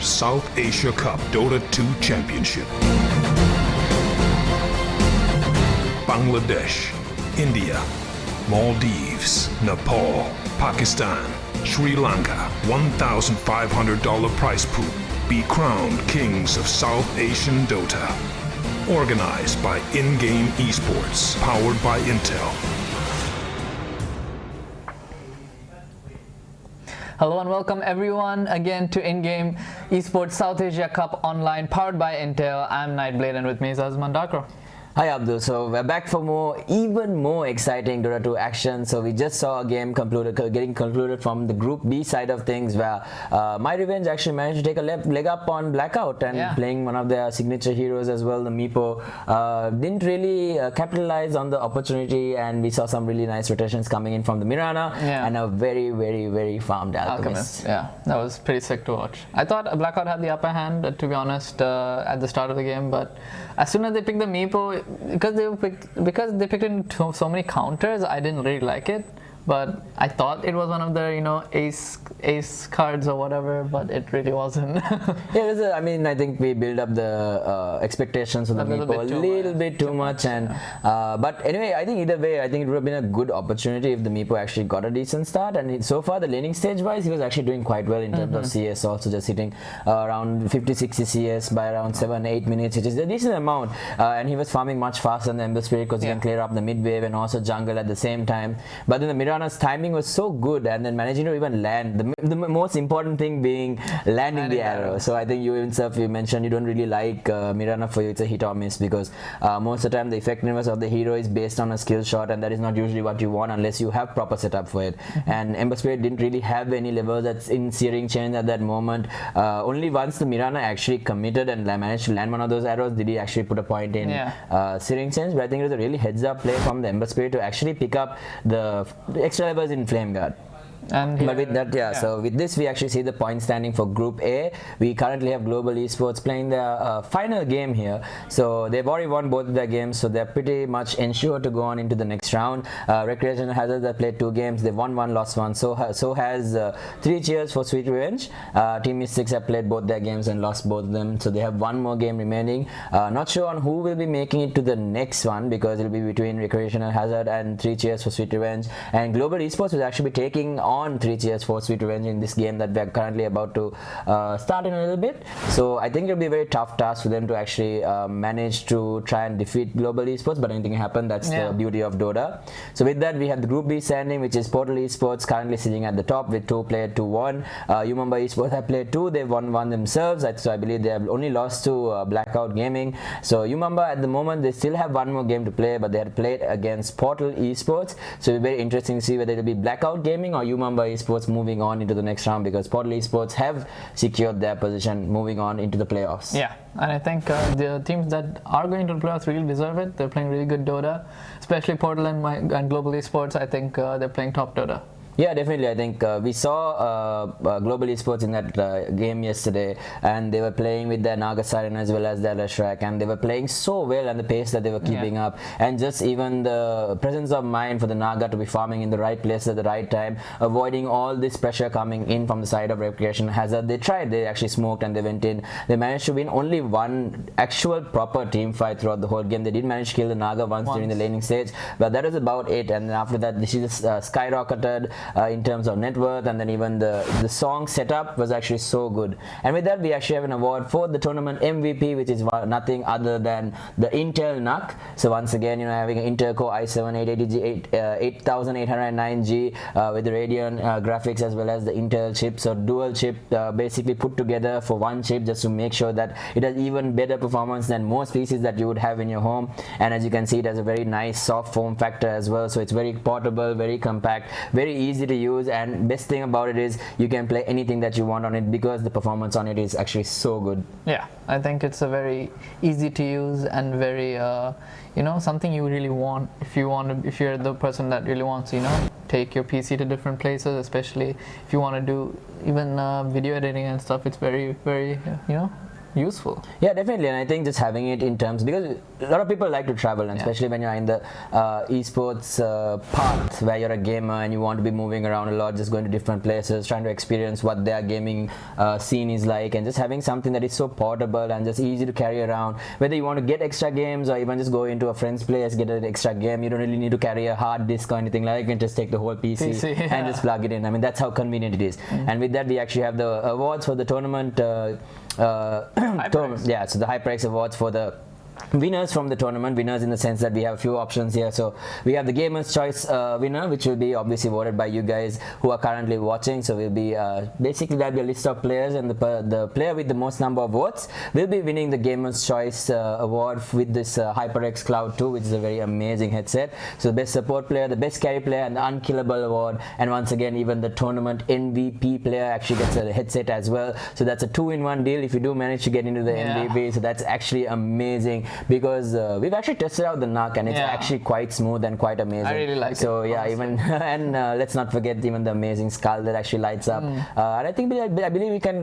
South Asia Cup Dota 2 Championship. Bangladesh, India, Maldives, Nepal, Pakistan, Sri Lanka, $1,500 prize pool. Be crowned kings of South Asian Dota. Organized by In-Game Esports, powered by Intel. Hello and welcome everyone again to In-Game Esports South Asia Cup Online, powered by Intel. I'm Nightblade and with me is Azman Dakro. Hi Abdul, so we're back for even more exciting Dota 2 action. So we just saw a game getting concluded from the Group B side of things, where My Revenge actually managed to take a leg up on Blackout and playing one of their signature heroes as well, the Meepo. Didn't really capitalize on the opportunity, and we saw some really nice rotations coming in from the Mirana and a very farmed Alchemist. Yeah, that was pretty sick to watch. I thought Blackout had the upper hand, to be honest, at the start of the game, but as soon as they picked the Meepo, because they picked in so many counters, I didn't really like it. But I thought it was one of the ace cards or whatever, but it really wasn't. I mean, I think we build up the expectations of the Meepo a little bit too much, and but anyway, I think either way, I think it would have been a good opportunity if the Meepo actually got a decent start. And so far, the laning stage wise, he was actually doing quite well in terms of CS, also just hitting around 50-60 CS by around 7-8 minutes, which is a decent amount. And he was farming much faster than the Ember Spirit because he can clear up the mid wave and also jungle at the same time. But then the Mirana's timing was so good, and then managing to even land, the most important thing being landing the arrow. So I think you mentioned you don't really like Mirana. For you it's a hit or miss, because most of the time the effectiveness of the hero is based on a skill shot, and that is not usually what you want unless you have proper setup for it. And Ember Spirit didn't really have any levels that's in Searing Chain at that moment. Only once the Mirana actually committed and managed to land one of those arrows did he actually put a point in Searing Chains. But I think it was a really heads up play from the Ember Spirit to actually pick up the extra levels in Flame Guard. And but with that, so with this we actually see the point standing for Group A. We currently have Global Esports playing their final game here. So they've already won both of their games, so they're pretty much ensured to go on into the next round. Recreational Hazard have played 2 games. They've won 1, lost 1. So has 3 cheers for Sweet Revenge. Team Mystics have played both their games and lost both of them. So they have 1 more game remaining. Not sure on who will be making it to the next one, because it'll be between Recreational Hazard and 3 cheers for Sweet Revenge. And Global Esports will actually be taking on 3 cheers for Sweet Revenge in this game that we're currently about to start in a little bit. So I think it'll be a very tough task for them to actually manage to try and defeat Global Esports, but anything can happen. That's the beauty of Dota. So with that, we have the Group B standing, which is Portal Esports currently sitting at the top with 2 played 2-1. Umamba Esports have played 2. They've won 1 themselves. So I believe they have only lost to Blackout Gaming. So Umamba at the moment, they still have 1 more game to play, but they had played against Portal Esports. So it'll be very interesting to see whether it'll be Blackout Gaming or Umamba Esports moving on into the next round, because Portal Esports have secured their position moving on into the playoffs. Yeah, and I think the teams that are going to the playoffs really deserve it. They're playing really good Dota, especially Portal and Global Esports. I think they're playing top Dota. Yeah, definitely. I think we saw Global Esports in that game yesterday, and they were playing with their Naga Siren as well as their Leshrac, and they were playing so well, and the pace that they were keeping up, and just even the presence of mind for the Naga to be farming in the right place at the right time, avoiding all this pressure coming in from the side of Recreation Hazard. They actually smoked and they went in. They managed to win only 1 actual proper team fight throughout the whole game. They did manage to kill the Naga once during the laning stage, but that was about it. And then after that, she just skyrocketed in terms of net worth, and then even the song setup was actually so good. And with that, we actually have an award for the tournament MVP, which is nothing other than the Intel NUC. So once again, having an Intel Core i7 8809G with the Radeon graphics as well as the Intel chip, so dual chip basically put together for 1 chip, just to make sure that it has even better performance than most PCs that you would have in your home. And as you can see, it has a very nice soft form factor as well, so it's very portable, very compact, very easy to use, and best thing about it is you can play anything that you want on it, because the performance on it is actually so good. Yeah, I think it's a very easy to use and very something you really want if you're the person that really wants to take your PC to different places, especially if you want to do even video editing and stuff. It's very useful. Yeah, definitely, and I think just having it in terms, because a lot of people like to travel, and especially when you're in the esports path where you're a gamer and you want to be moving around a lot, just going to different places, trying to experience what their gaming scene is like, and just having something that is so portable and just easy to carry around. Whether you want to get extra games or even just go into a friend's place, get an extra game, you don't really need to carry a hard disk or anything like that. You can just take the whole PC and just plug it in. I mean, that's how convenient it is. And with that, we actually have the awards for the tournament. Yeah, so the HyperX awards for the winners from the tournament. Winners in the sense that we have a few options here. So we have the Gamer's Choice winner, which will be obviously voted by you guys who are currently watching. So we'll be basically that'll be a list of players, and the player with the most number of votes will be winning the Gamer's Choice award with this HyperX Cloud 2, which is a very amazing headset. So the best support player, the best carry player, and the Unkillable award. And once again, even the tournament MVP player actually gets a headset as well. So that's a 2-in-1 deal if you do manage to get into the MVP. So that's actually amazing, because we've actually tested out the NUC, and it's actually quite smooth and quite amazing. I really like it. So yeah, even and let's not forget even the amazing skull that actually lights up. And I think I believe we can